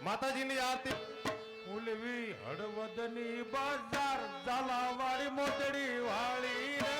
માતાજીની આરતી ઉલવી હળવદની બજાર ઝાલાવાળી મોતડી વાળી રે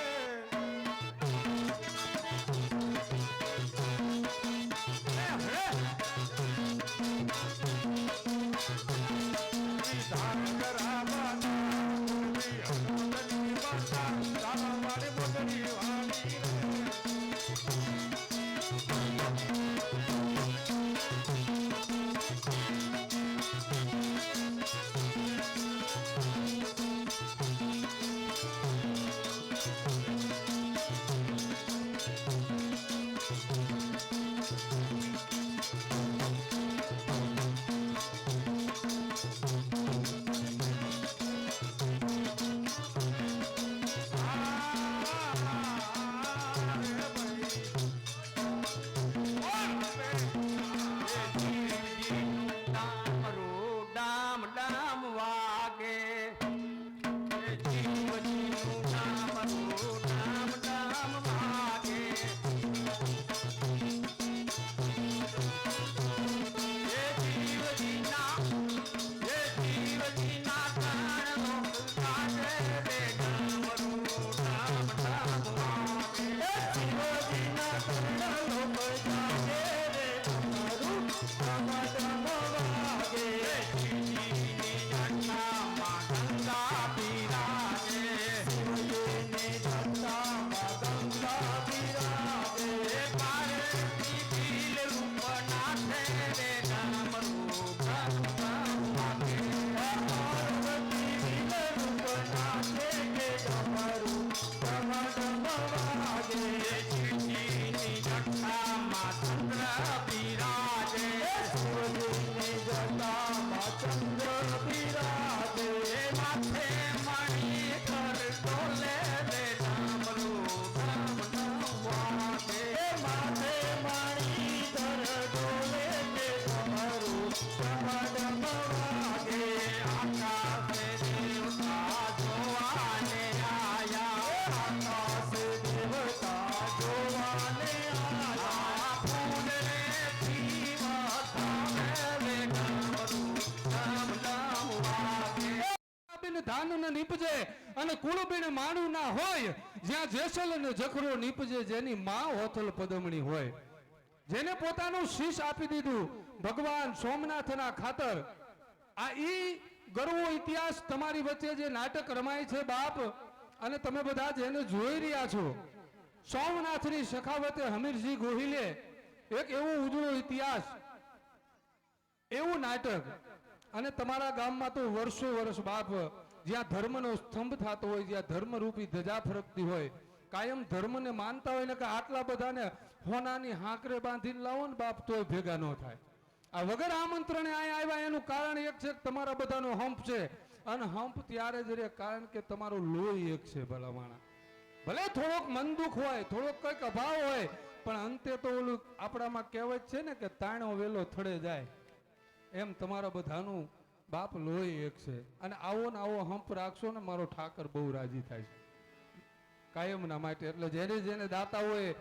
નીપજે અને કુળબીને માણું ના હોય, જ્યાં જેસલ અને જખરો નીપજે, જેની માં હોથલ પદમણી હોય, જેને પોતાનું શીશ આપી દીધું ભગવાન સોમનાથના ખાતર. આ ઈ ગરવો ઇતિહાસ તમારી વચ્ચે જે નાટક રમાય છે બાપ, અને તમે બધા જેને જોઈ રહ્યા છો, સોમનાથની સખાવતે હમીરજી ગોહિલે એક એવો ઉજળો ઇતિહાસ, એવું નાટક. અને તમારા ગામમાં તો વર્ષો વર્ષ બાપ જ્યાં ધર્મનો સ્તંભ થતો હોય, જ્યાં ધર્મરૂપી ધજા ફરકતી હોય, કાયમ ધર્મને માનતા હોય ને કે આટલા બધાને હોનાની હાંકરે બાંધીને લાવો ને બાપ તોય ભેગા ન થાય. આ વગર આમંત્રણે અહીંયા આવ્યા એનું કારણ એક છે કે તમારા બધાનો હંપ છે, અને હંપ ત્યારે જ રે કારણ કે તમારો લોહી એક છે. ભલામાણા ભલે થોડોક મન દુઃખ હોય, થોડોક કંઈક અભાવ હોય, પણ અંતે તો ઓલું આપણામાં કહેવત છે ને કે તાણો વેલો થડે જાય, એમ તમારા બધાનું બાપ લોહી એક છે. અને આવો ને આવો હંપ રાખશો ને મારો ઠાકર બહુ રાજી થાય છે કાયમના માટે. એટલે જેને જેને દાતા હોય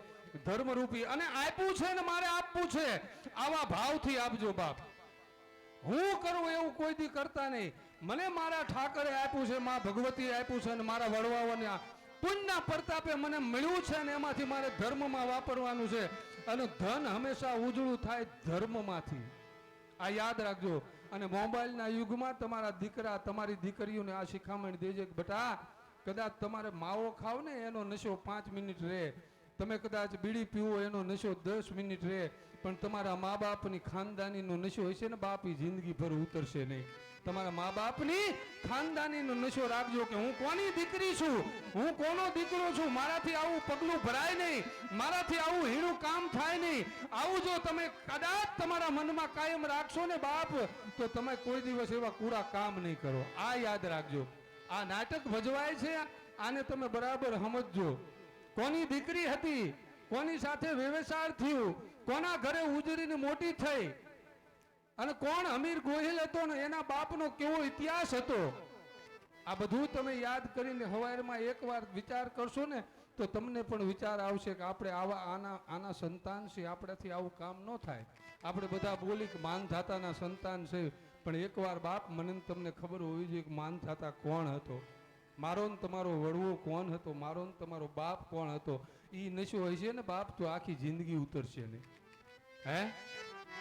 ધર્મરૂપી અને આપ્યું છે ને મારે આપવું છે, આવા ભાવથી આપજો બાપ. હું કરું એવું કોઈ દી કરતા નહીં. મને મારા ઠાકરે આપ્યું છે, માં ભગવતી આપ્યું છે, અને મારા વડવાઓના પુણ્યના પ્રતાપે મને મળ્યું છે, અને એમાંથી મારે ધર્મમાં વાપરવાનું છે. અને ધન હંમેશા ઉજળું થાય ધર્મમાંથી, આ યાદ રાખજો. અને મોબાઈલના યુગમાં તમારા દીકરા તમારી દીકરીઓને આ શિખામણ દેજે કે બેટા, કદાચ તમારે માવો ખાવ ને એનો નશો 5 મિનિટ રહે, તમે કદાચ બીડી પીવો એનો નશો 10 મિનિટ રહે, પણ તમારા મા બાપની ખાનદાનીનો નશો હશે ને બાપ એ જિંદગીભર ઉતરશે નહીં. તમારા મા બાપની ખાનદાનીનો નશો રાખજો કે હું કોની દીકરી છું, હું કોનો દીકરો છું, મારાથી આવું પગલું ભરાય નહીં, મારાથી આવું હીણું કામ થાય નહીં. આવું જો તમે કદાચ તમારા મનમાં કાયમ રાખશો ને બાપ, તો તમે કોઈ દિવસ એવા કુડા કામ નહીં કરો. આ યાદ રાખજો. આ નાટક ભજવાય છે, આને તમે બરાબર સમજજો. કોની દીકરી હતી, કોની સાથે વ્યવસાય થયું, કોના ઘરે ઉજરીને મોટી થઈ, અને કોણ અમીર ગોહિલ હતો ને એના બાપનો કેવો ઇતિહાસ હતો, આ બધું તમે યાદ કરીને હવારમાં એકવાર વિચાર કરશો ને તો તમને પણ વિચાર આવશે કે આપણે આના સંતાન છે, આપણાથી આવું કામ ન થાય. આપણે બધા બોલી કે માનધાતાના સંતાન છે, પણ એકવાર બાપ મને ને તમને ખબર હોવી જોઈએ કે માનધાતા કોણ હતો, મારો ને તમારો વડવો કોણ હતો, મારો ને તમારો બાપ કોણ હતો. એ નશો હોય છે ને બાપ તો આખી જિંદગી ઉતરશે નહીં. હે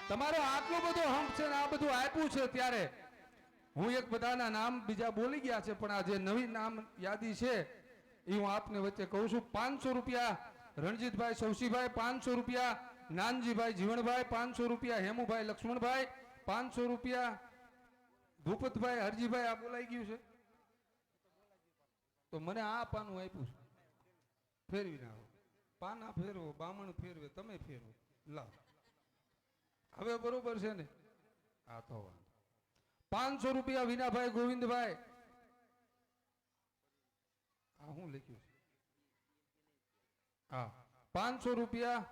તમારો આટલો બધો હંપ છે ને આ બધું આપ્યું છે, ત્યારે હું એક બધાના નામ બીજા બોલી ગયા છે, પણ આ જે નવી નામ યાદી છે એ હું આપને વચ્ચે કહું છું. 500 રૂપિયા રણજીતભાઈ સૌસીભાઈ, 500 રૂપિયા નાનજીભાઈ જીવણભાઈ, 500 રૂપિયા હેમુભાઈ લક્ષ્મણભાઈ, 500 રૂપિયા ભૂપતભાઈ હરજીભાઈ. આ બોલાઈ ગયું છે તો મને આ પાનું આપ્યું છે, ફેરવી નાખો. પાના ફેરવો, બામણ ફેરવે, તમે ફેરવો, લાવ. હવે બરોબર છે ને? હા તો 500 રૂપિયા વિનાભાઈ ગોવિંદભાઈ. આ હું લખ્યું છે? હા 500 રૂપિયા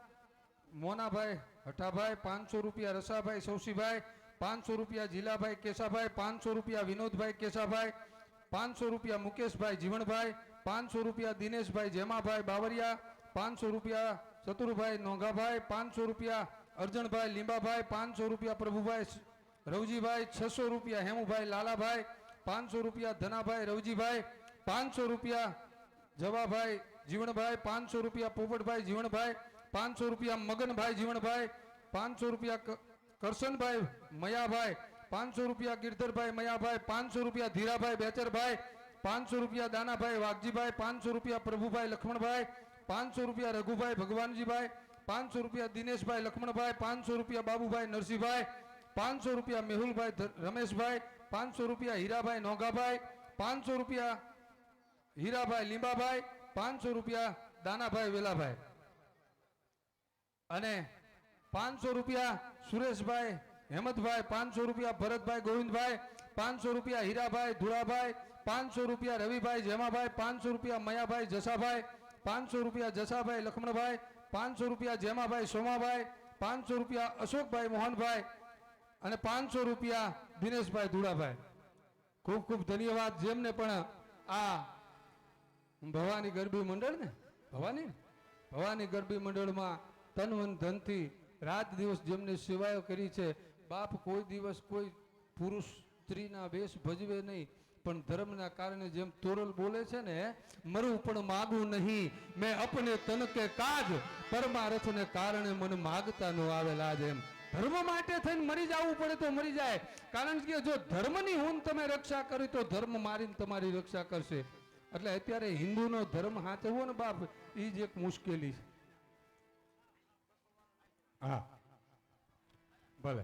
મોનાભાઈ હઠાભાઈ, 500 રૂપિયા રસાભાઈ સૌસીભાઈ, 500 રૂપિયા જીલાભાઈ કેશાભાઈ, 500 રૂપિયા વિનોદભાઈ કેશાભાઈ, 500 રૂપિયા મુકેશભાઈ જીવણભાઈ, 500 રૂપિયા દિનેશભાઈ જેમાભાઈ બાવરિયા, 500 રૂપિયા ચતુરભાઈ નોંઘાભાઈ, 500 રૂપિયા અર્જણભાઈ લીંબાભાઈ, 500 રૂપિયા પ્રભુભાઈ રવજીભાઈ, 600 રૂપિયા હેમુભાઈ લાલાભાઈ, 500 રૂપિયા ધનાભાઈ રવજીભાઈ, 500 રૂપિયા જવાભાઈ જીવણભાઈ, 500 રૂપિયા પોપટભાઈ જીવણભાઈ, 500 રૂપિયા મગનભાઈ જીવણભાઈ, 500 રૂપિયા કરશનભાઈ મયાભાઈ, 500 રૂપિયા ગિરધરભાઈ મયાભાઈ, 500 રૂપિયા ધીરાભાઈ બેચરભાઈ, 500 રૂપિયા દાનાભાઈ વાઘજીભાઈ, 500 રૂપિયા પ્રભુભાઈ લક્ષ્મણભાઈ, 500 રૂપિયા રઘુભાઈ ભગવાનજીભાઈ, 500 રૂપિયા દિનેશભાઈ લક્ષ્મણભાઈ, 500 રૂપિયા બાબુભાઈ નરસિંહભાઈ, 500 રૂપિયા મેહુલભાઈ રમેશભાઈ, 500 રૂપિયા હીરાભાઈ નોગાભાઈ, 500 રૂપિયા હીરાભાઈ લીંબાભાઈ, 500 રૂપિયા દાનાભાઈ વેલાભાઈ અને 500 રૂપિયા સુરેશભાઈ હેમંતભાઈ, 500 રૂપિયા ભરતભાઈ ગોવિંદભાઈ, 500 રૂપિયા હીરાભાઈ ધુરાભાઈ, 500 રૂપિયા રવિભાઈ જેમાભાઈ, 500 રૂપિયા મયાભાઈ જસાભાઈ, 500 રૂપિયા જસાભાઈ લક્ષ્મણભાઈ, 500 રૂપિયા જેમાભાઈ સોમાભાઈ, 500 રૂપિયા અશોકભાઈ મોહનભાઈ અને 500 રૂપિયા દિનેશભાઈ ધુડાભાઈ. ખૂબ ખૂબ ધન્યવાદ. જેમને પણ આ ભવાની ગરબી મંડળ ને ભવાની ગરબી મંડળમાં તન મન ધનથી રાત દિવસ જેમને સેવાઓ કરી છે, બાપ કોઈ દિવસ કોઈ પુરુષ સ્ત્રીના વેશ ભજવે નહીં, પણ ધર્મના કારણે જેમ તોરલ બોલે છે ને, મરું પણ માગું નહીં મેં અપને તન કે કાજ, પરમાર્થને કારણે મને માગતા નો આવેલા. એમ ધર્મ માટે થઈને મરી જવું પડે તો મરી જાય, કારણ કે જો ધર્મની હું તમે રક્ષા કરી તો ધર્મ મારીને તમારી રક્ષા કરશે. એટલે અત્યારે હિન્દુનો ધર્મ સાચવવો ને બાપ, એ જ એક મુશ્કેલી છે. હા ભલે.